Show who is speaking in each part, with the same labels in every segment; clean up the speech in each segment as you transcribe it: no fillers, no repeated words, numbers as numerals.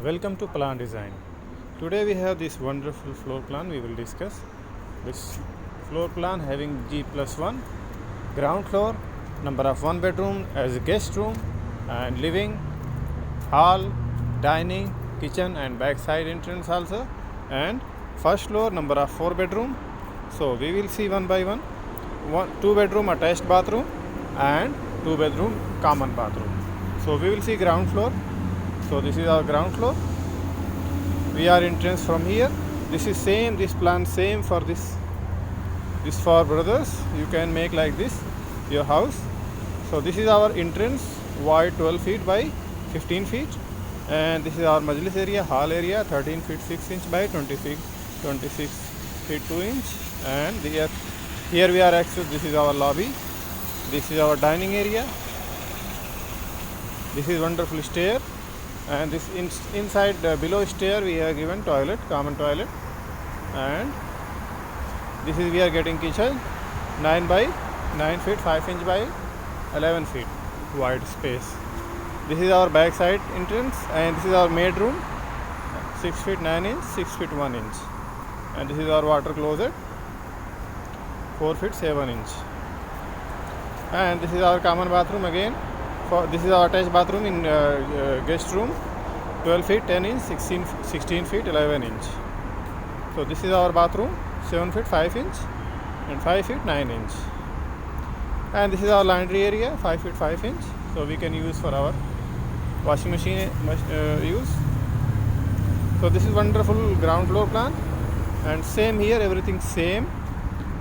Speaker 1: Welcome to Plan Design. Today we have this wonderful floor plan. We will discuss this floor plan having G+1 ground floor, number of 1 bedroom as a guest room and living, hall, dining, kitchen and backside entrance also, and first floor number of 4 bedroom. So we will see one by one. 2 bedroom attached bathroom and 2 bedroom common bathroom. So we will see ground floor. So this is our ground floor. We are entrance from here. This is same, this plan same for this four brothers. You can make like this your house. So this is our entrance, wide 12 feet by 15 feet, and this is our majlis area, hall area, 13 feet 6 inch by 26 feet 2 inch, and here we are access. This is our lobby. This is our dining area. This is wonderful stair, and this inside below stair we have given toilet, common toilet, and this is we are getting kitchen 9 by 9 feet 5 inch by 11 feet wide space. This is our back side entrance, and this is our maid room, 6 feet 9 inch 6 feet 1 inch, and this is our water closet, 4 feet 7 inch, and this is our common bathroom again. This is our attached bathroom in guest room, 12 feet 10 inch 16 feet 11 inch. So this is our bathroom, 7 feet 5 inch and 5 feet 9 inch, and this is our laundry area, 5 feet 5 inch. So we can use for our washing machine use. So this is wonderful ground floor plan, and same here, everything same.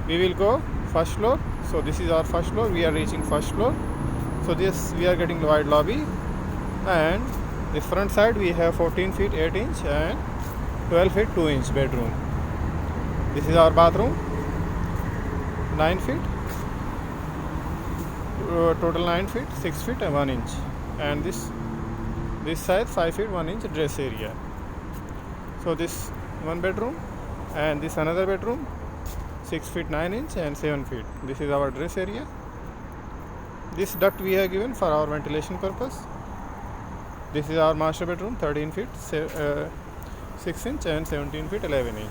Speaker 1: We will go first floor. So this is our first floor. We are reaching first floor. So this we are getting wide lobby, and the front side we have 14 feet 8 inch and 12 feet 2 inch bedroom. This is our bathroom, 9 feet, total 9 feet 6 feet and 1 inch, and this side 5 feet 1 inch dress area. So this one bedroom, and this another bedroom, 6 feet 9 inch and 7 feet. This is our dress area. This duct we have given for our ventilation purpose. This is our master bedroom, 13 feet 6 inch and 17 feet 11 inch.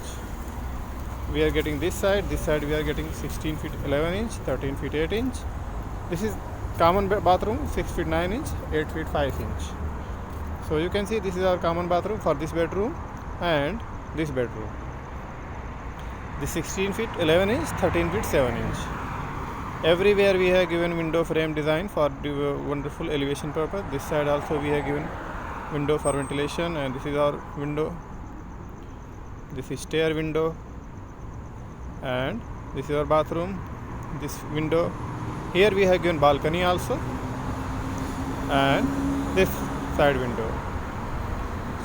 Speaker 1: We are getting this side we are getting 16 feet 11 inch, 13 feet 8 inch. This is common bathroom, 6 feet 9 inch, 8 feet 5 inch. So you can see this is our common bathroom for this bedroom and this bedroom. This 16 feet 11 inch, 13 feet 7 inch. Everywhere we have given window frame design for the wonderful elevation purpose. This side also we have given window for ventilation, and this is our window. This is stair window, and this is our bathroom. This window. Here we have given balcony also, and this side window.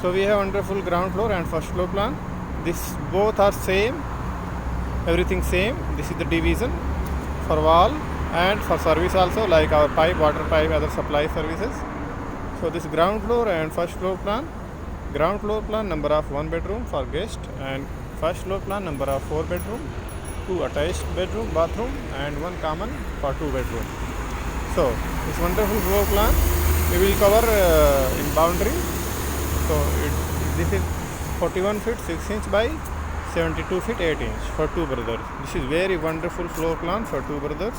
Speaker 1: So we have wonderful ground floor and first floor plan. This both are same, everything same. This is the division for wall and for service also, like our pipe, water pipe, other supply services. So this ground floor and first floor plan. Ground floor plan number of 1 bedroom for guest, and first floor plan number of 4 bedroom, 2 attached bedroom bathroom and 1 common for 2 bedroom. So this wonderful floor plan we will cover in boundary. So this is 41 feet 6 inch by 72 feet 8 inch for 2 brothers. This is very wonderful floor plan for 2 brothers.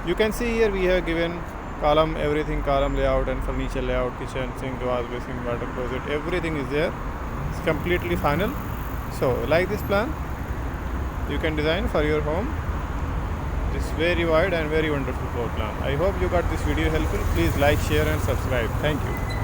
Speaker 1: You can see here we have given column, everything column layout and furniture layout, kitchen, sink, wash basin, water closet, everything is there. It's completely final. So like this plan you can design for your home. This very wide and very wonderful floor plan. I hope you got this video helpful. Please like, share and subscribe. Thank you.